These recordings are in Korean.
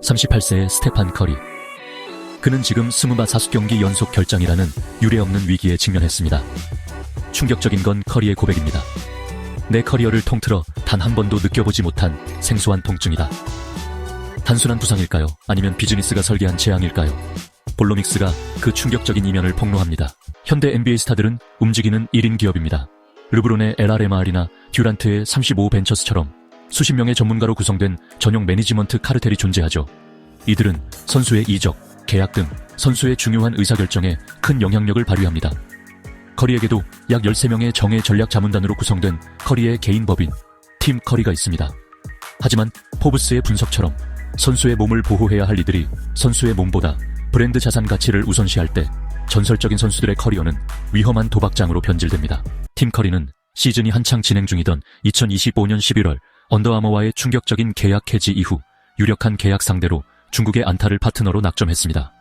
38세의 스테판 커리. 그는 지금 25경기 연속 결장이라는 유례없는 위기에 직면했습니다. 충격적인 건 커리의 고백입니다. 내 커리어를 통틀어 단 한 번도 느껴보지 못한 생소한 통증이다. 단순한 부상일까요? 아니면 비즈니스가 설계한 재앙일까요? 볼로믹스가 그 충격적인 이면을 폭로합니다. 현대 NBA 스타들은 움직이는 1인 기업입니다. 르브론의 LRMR이나 듀란트의 35벤처스처럼 수십 명의 전문가로 구성된 전용 매니지먼트 카르텔이 존재하죠. 이들은 선수의 이적, 계약 등 선수의 중요한 의사결정에 큰 영향력을 발휘합니다. 커리에게도 약 13명의 정예 전략 자문단으로 구성된 커리의 개인 법인 팀 커리가 있습니다. 하지만 포브스의 분석처럼 선수의 몸을 보호해야 할 이들이 선수의 몸보다 브랜드 자산 가치를 우선시할 때 전설적인 선수들의 커리어는 위험한 도박장으로 변질됩니다. 팀 커리는 시즌이 한창 진행 중이던 2025년 11월 언더아머와의 충격적인 계약 해지 이후 유력한 계약 상대로 중국의 안타를 파트너로 낙점했습니다.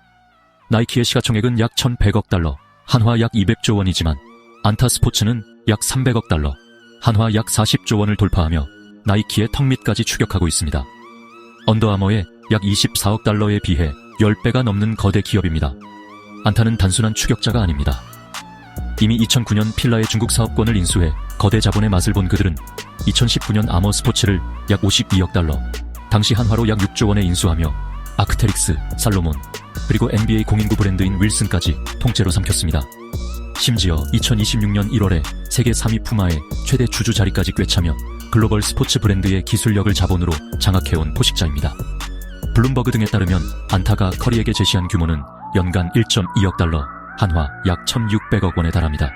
나이키의 시가총액은 약 1,100억 달러, 한화 약 200조 원이지만 안타 스포츠는 약 300억 달러, 한화 약 40조 원을 돌파하며 나이키의 턱밑까지 추격하고 있습니다. 언더아머의 약 24억 달러에 비해 10배가 넘는 거대 기업입니다. 안타는 단순한 추격자가 아닙니다. 이미 2009년 필라의 중국 사업권을 인수해 거대 자본의 맛을 본 그들은 2019년 아머 스포츠를 약 52억 달러, 당시 한화로 약 6조 원에 인수하며 아크테릭스, 살로몬, 그리고 NBA 공인구 브랜드인 윌슨까지 통째로 삼켰습니다. 심지어 2026년 1월에 세계 3위 푸마의 최대 주주 자리까지 꿰차며 글로벌 스포츠 브랜드의 기술력을 자본으로 장악해온 포식자입니다. 블룸버그 등에 따르면 안타가 커리에게 제시한 규모는 연간 1.2억 달러, 한화 약 1,600억 원에 달합니다.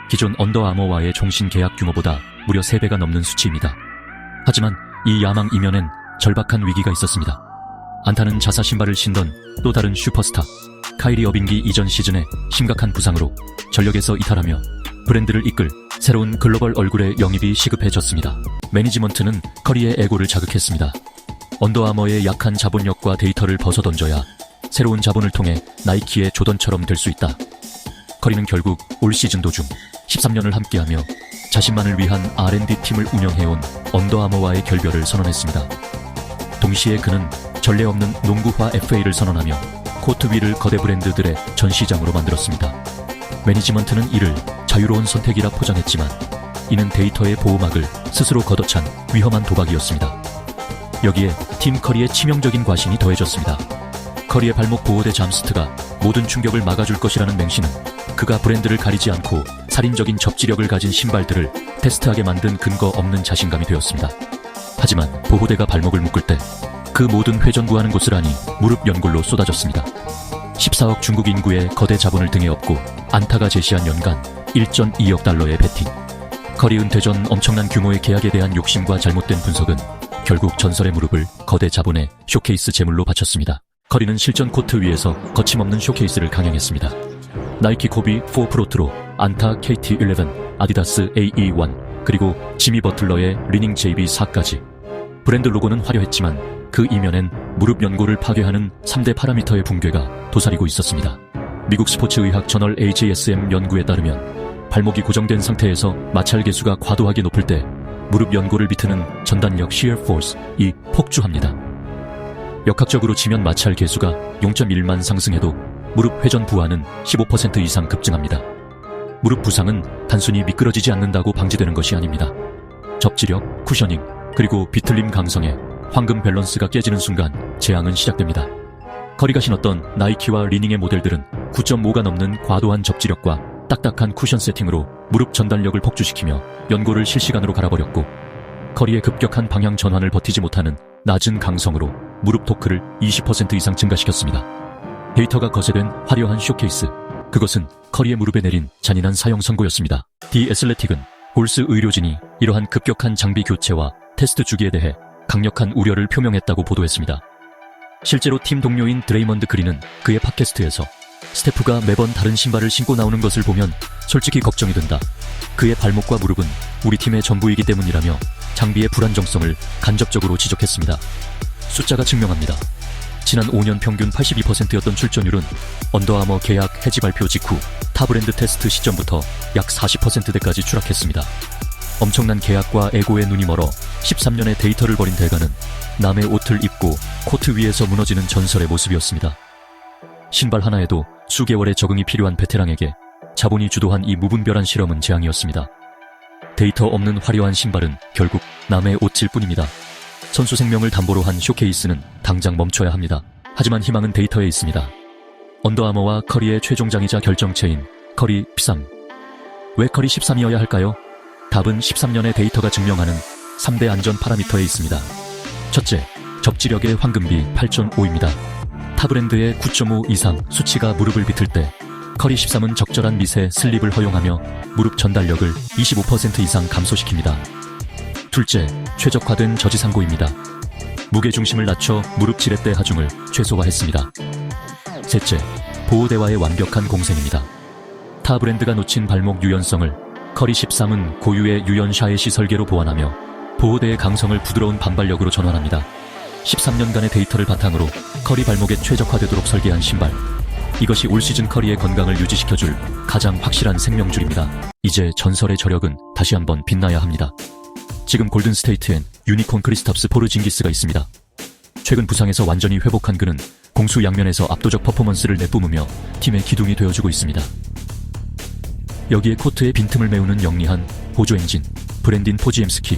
기존 언더아머와의 종신 계약 규모보다 무려 3배가 넘는 수치입니다. 하지만 이 야망 이면엔 절박한 위기가 있었습니다. 안타는 자사 신발을 신던 또 다른 슈퍼스타 카이리 어빙기 이전 시즌에 심각한 부상으로 전력에서 이탈하며 브랜드를 이끌 새로운 글로벌 얼굴의 영입이 시급해졌습니다. 매니지먼트는 커리의 에고를 자극했습니다. 언더아머의 약한 자본력과 데이터를 벗어던져야 새로운 자본을 통해 나이키의 조던처럼 될 수 있다. 커리는 결국 올 시즌 도중 13년을 함께하며 자신만을 위한 R&D 팀을 운영해온 언더아머와의 결별을 선언했습니다. 동시에 그는 전례 없는 농구화 FA를 선언하며 코트 위를 거대 브랜드들의 전시장으로 만들었습니다. 매니지먼트는 이를 자유로운 선택이라 포장했지만 이는 데이터의 보호막을 스스로 걷어찬 위험한 도박이었습니다. 여기에 팀 커리의 치명적인 과신이 더해졌습니다. 커리의 발목 보호대 잠스트가 모든 충격을 막아줄 것이라는 맹신은 그가 브랜드를 가리지 않고 살인적인 접지력을 가진 신발들을 테스트하게 만든 근거 없는 자신감이 되었습니다. 하지만 보호대가 발목을 묶을 때 그 모든 회전구하는 곳을 아니 무릎 연골로 쏟아졌습니다. 14억 중국 인구의 거대 자본을 등에 업고 안타가 제시한 연간 1.2억 달러의 베팅. 커리 은퇴 전 엄청난 규모의 계약에 대한 욕심과 잘못된 분석은 결국 전설의 무릎을 거대 자본의 쇼케이스 제물로 바쳤습니다. 커리는 실전 코트 위에서 거침없는 쇼케이스를 강행했습니다. 나이키 코비 4 프로트로 안타 KT11, 아디다스 AE1, 그리고 지미 버틀러의 리닝 JB4까지. 브랜드 로고는 화려했지만 그 이면엔 무릎 연골을 파괴하는 3대 파라미터의 붕괴가 도사리고 있었습니다. 미국 스포츠의학 저널 AJSM 연구에 따르면 발목이 고정된 상태에서 마찰 계수가 과도하게 높을 때 무릎 연골을 비트는 전단력 shear force이 폭주합니다. 역학적으로 치면 마찰 계수가 0.1만 상승해도 무릎 회전 부하는 15% 이상 급증합니다. 무릎 부상은 단순히 미끄러지지 않는다고 방지되는 것이 아닙니다. 접지력, 쿠셔닝, 그리고 비틀림 강성에 황금 밸런스가 깨지는 순간 재앙은 시작됩니다. 커리가 신었던 나이키와 리닝의 모델들은 9.5가 넘는 과도한 접지력과 딱딱한 쿠션 세팅으로 무릎 전달력을 폭주시키며 연골을 실시간으로 갈아버렸고, 커리의 급격한 방향 전환을 버티지 못하는 낮은 강성으로 무릎 토크를 20% 이상 증가시켰습니다. 데이터가 거세된 화려한 쇼케이스, 그것은 커리의 무릎에 내린 잔인한 사형 선고였습니다. 디 애슬레틱은 골스 의료진이 이러한 급격한 장비 교체와 테스트 주기에 대해 강력한 우려를 표명했다고 보도했습니다. 실제로 팀 동료인 드레이먼드 그린은 그의 팟캐스트에서 스테프가 매번 다른 신발을 신고 나오는 것을 보면 솔직히 걱정이 된다. 그의 발목과 무릎은 우리 팀의 전부이기 때문이라며 장비의 불안정성을 간접적으로 지적했습니다. 숫자가 증명합니다. 지난 5년 평균 82%였던 출전율은 언더아머 계약 해지 발표 직후 타 브랜드 테스트 시점부터 약 40%대까지 추락했습니다. 엄청난 계약과 에고에 눈이 멀어 13년의 데이터를 버린 대가는 남의 옷을 입고 코트 위에서 무너지는 전설의 모습이었습니다. 신발 하나에도 수개월의 적응이 필요한 베테랑에게 자본이 주도한 이 무분별한 실험은 재앙이었습니다. 데이터 없는 화려한 신발은 결국 남의 옷일 뿐입니다. 선수 생명을 담보로 한 쇼케이스는 당장 멈춰야 합니다. 하지만 희망은 데이터에 있습니다. 언더아머와 커리의 최종장이자 결정체인 커리 13. 왜 커리 13이어야 할까요? 답은 13년의 데이터가 증명하는 3대 안전 파라미터에 있습니다. 첫째, 접지력의 황금비 8.5입니다. 타 브랜드의 9.5 이상 수치가 무릎을 비틀 때 커리 13은 적절한 미세 슬립을 허용하며 무릎 전달력을 25% 이상 감소시킵니다. 둘째, 최적화된 저지상고입니다. 무게중심을 낮춰 무릎 지렛대 하중을 최소화했습니다. 셋째, 보호대와의 완벽한 공생입니다. 타 브랜드가 놓친 발목 유연성을 커리 13은 고유의 유연 샤에시 설계로 보완하며 보호대의 강성을 부드러운 반발력으로 전환합니다. 13년간의 데이터를 바탕으로 커리 발목에 최적화되도록 설계한 신발. 이것이 올 시즌 커리의 건강을 유지시켜줄 가장 확실한 생명줄입니다. 이제 전설의 저력은 다시 한번 빛나야 합니다. 지금 골든스테이트엔 유니콘 크리스탑스 포르징기스가 있습니다. 최근 부상에서 완전히 회복한 그는 공수 양면에서 압도적 퍼포먼스를 내뿜으며 팀의 기둥이 되어주고 있습니다. 여기에 코트의 빈틈을 메우는 영리한 보조 엔진 브랜딘 포지엠스키,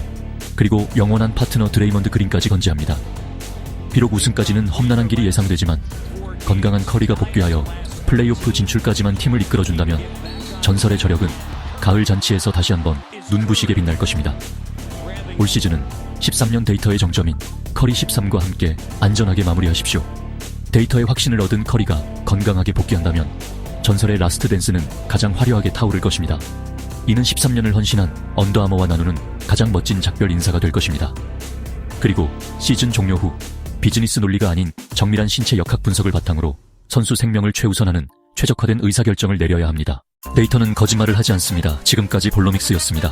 그리고 영원한 파트너 드레이먼드 그린까지 건재합니다. 비록 우승까지는 험난한 길이 예상되지만 건강한 커리가 복귀하여 플레이오프 진출까지만 팀을 이끌어준다면 전설의 저력은 가을 잔치에서 다시 한번 눈부시게 빛날 것입니다. 올 시즌은 13년 데이터의 정점인 커리 13과 함께 안전하게 마무리하십시오. 데이터의 확신을 얻은 커리가 건강하게 복귀한다면 전설의 라스트 댄스는 가장 화려하게 타오를 것입니다. 이는 13년을 헌신한 언더아머와 나누는 가장 멋진 작별 인사가 될 것입니다. 그리고 시즌 종료 후 비즈니스 논리가 아닌 정밀한 신체 역학 분석을 바탕으로 선수 생명을 최우선하는 최적화된 의사결정을 내려야 합니다. 데이터는 거짓말을 하지 않습니다. 지금까지 볼로믹스였습니다.